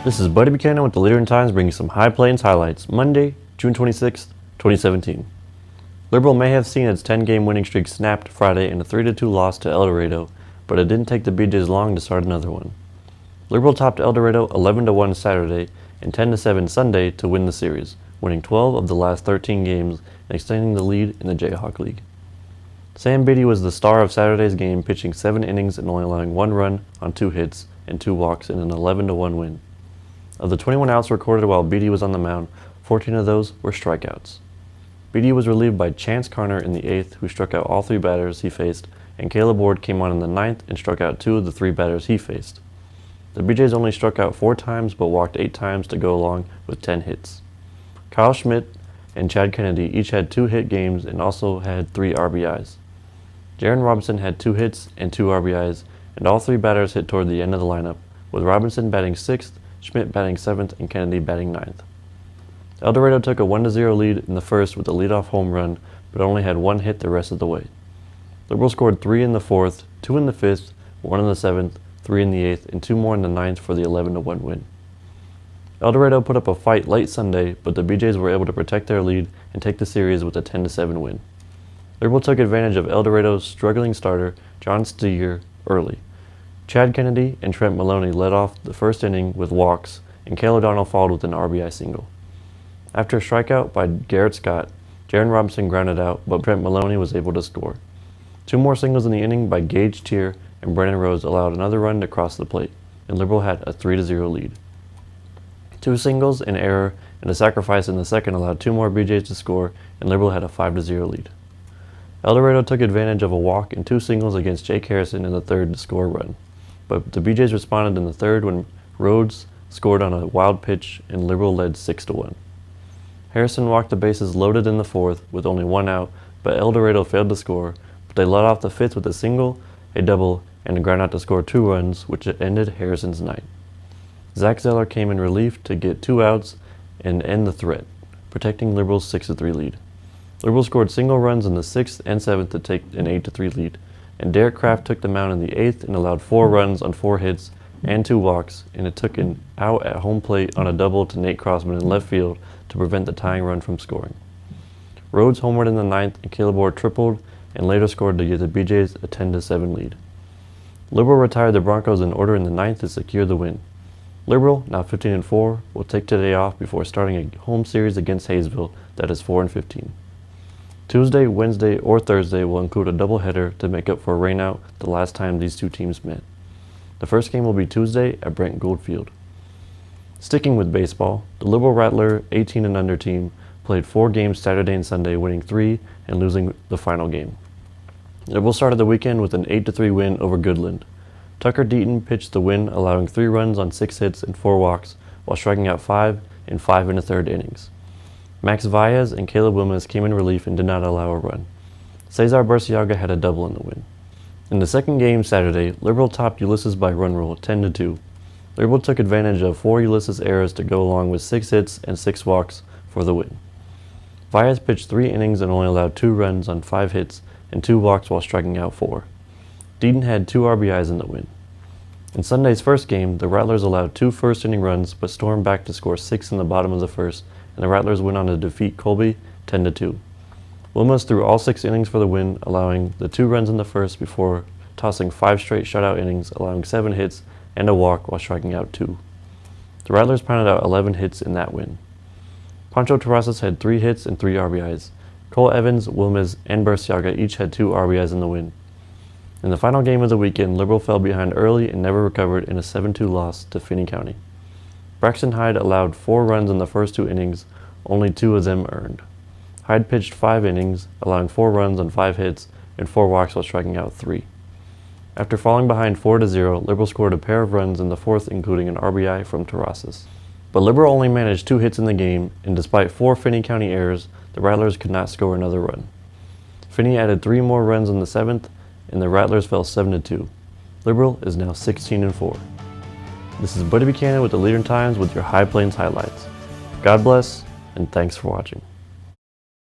This is Buddy Buchanan with the Leader in Times bringing some High Plains highlights. Monday, June 26, 2017. Liberal may have seen its 10-game winning streak snapped Friday in a 3-2 loss to El Dorado, but it didn't take the Bee Jays long to start another one. Liberal topped El Dorado 11-1 Saturday and 10-7 Sunday to win the series, winning 12 of the last 13 games and extending the lead in the Jayhawk League. Sam Beatty was the star of Saturday's game, pitching 7 innings and only allowing 1 run on 2 hits and 2 walks in an 11-1 win. Of the 21 outs recorded while Beatty was on the mound, 14 of those were strikeouts. Beatty was relieved by Chance Carner in the 8th, who struck out all 3 batters he faced, and Caleb Ward came on in the 9th and struck out 2 of the 3 batters he faced. The Bee Jays only struck out 4 times but walked 8 times to go along with 10 hits. Kyle Schmidt and Chad Kennedy each had 2 hit games and also had 3 RBIs. Jaron Robinson had 2 hits and 2 RBIs, and all 3 batters hit toward the end of the lineup, with Robinson batting 6th, Schmidt batting 7th, and Kennedy batting 9th. El Dorado took a 1-0 lead in the first with a leadoff home run, but only had 1 hit the rest of the way. Liberal scored 3 in the 4th, 2 in the 5th, 1 in the 7th, 3 in the 8th, and 2 more in the 9th for the 11-1 win. El Dorado put up a fight late Sunday, but the Bee Jays were able to protect their lead and take the series with a 10-7 win. Liberal took advantage of El Dorado's struggling starter, John Steger, early. Chad Kennedy and Trent Maloney led off the first inning with walks, and Cale O'Donnell followed with an RBI single. After a strikeout by Garrett Scott, Jaron Robinson grounded out, but Trent Maloney was able to score. 2 more singles in the inning by Gage Tier and Brennan Rose allowed another run to cross the plate, and Liberal had a 3-0 lead. 2 singles, an error, and a sacrifice in the second allowed 2 more Bee Jays to score, and Liberal had a 5-0 lead. El Dorado took advantage of a walk and 2 singles against Jake Harrison in the third to score a run, but the Bee Jays responded in the third when Rhodes scored on a wild pitch and Liberal led 6-1. Harrison walked the bases loaded in the 4th with only 1 out, but El Dorado failed to score, but they led off the 5th with a single, a double, and a groundout to score 2 runs, which ended Harrison's night. Zach Zeller came in relief to get 2 outs and end the threat, protecting Liberal's 6-3 lead. Liberal scored single runs in the 6th and 7th to take an 8-3 lead, and Derek Kraft took the mound in the 8th and allowed 4 runs on 4 hits and 2 walks, and it took an out at home plate on a double to Nate Crossman in left field to prevent the tying run from scoring. Rhodes homered in the 9th, and Caleb Ward tripled and later scored to give the Bee Jays a 10-7 lead. Liberal retired the Broncos in order in the 9th to secure the win. Liberal, now 15-4, will take today off before starting a home series against Hayesville that is 4-15. Tuesday, Wednesday, or Thursday will include a doubleheader to make up for a rainout the last time these 2 teams met. The first game will be Tuesday at Brent Gould Field. Sticking with baseball, the Liberal Rattler 18 and under team played 4 games Saturday and Sunday, winning 3 and losing the final game. Liberal started the weekend with an 8-3 win over Goodland. Tucker Deaton pitched the win, allowing 3 runs on 6 hits and 4 walks, while striking out 5 in 5 1/3 innings. Max Valles and Caleb Wilmes came in relief and did not allow a run. Cesar Burciaga had a double in the win. In the second game Saturday, Liberal topped Ulysses by run rule 10-2. Liberal took advantage of 4 Ulysses errors to go along with 6 hits and 6 walks for the win. Valles pitched 3 innings and only allowed 2 runs on 5 hits and 2 walks while striking out 4. Deaton had 2 RBIs in the win. In Sunday's first game, the Rattlers allowed 2 first-inning runs but stormed back to score 6 in the bottom of the first, and the Rattlers went on to defeat Colby 10-2. Wilmes threw all 6 innings for the win, allowing the 2 runs in the first before tossing 5 straight shutout innings, allowing 7 hits and a walk while striking out 2. The Rattlers pounded out 11 hits in that win. Pancho Terrazas had 3 hits and 3 RBIs. Cole Evans, Wilmes, and Burciaga each had 2 RBIs in the win. In the final game of the weekend, Liberal fell behind early and never recovered in a 7-2 loss to Finney County. Braxton Hyde allowed 4 runs in the first 2 innings, only 2 of them earned. Hyde pitched 5 innings, allowing 4 runs on 5 hits and 4 walks while striking out 3. After falling behind 4-0, Liberal scored a pair of runs in the 4th, including an RBI from Terrazas. But Liberal only managed 2 hits in the game, and despite 4 Finney County errors, the Rattlers could not score another run. Finney added 3 more runs in the 7th, and the Rattlers fell 7-2. Liberal is now 16-4. This is Buddy Buchanan with the Leader in Times with your High Plains highlights. God bless, and thanks for watching.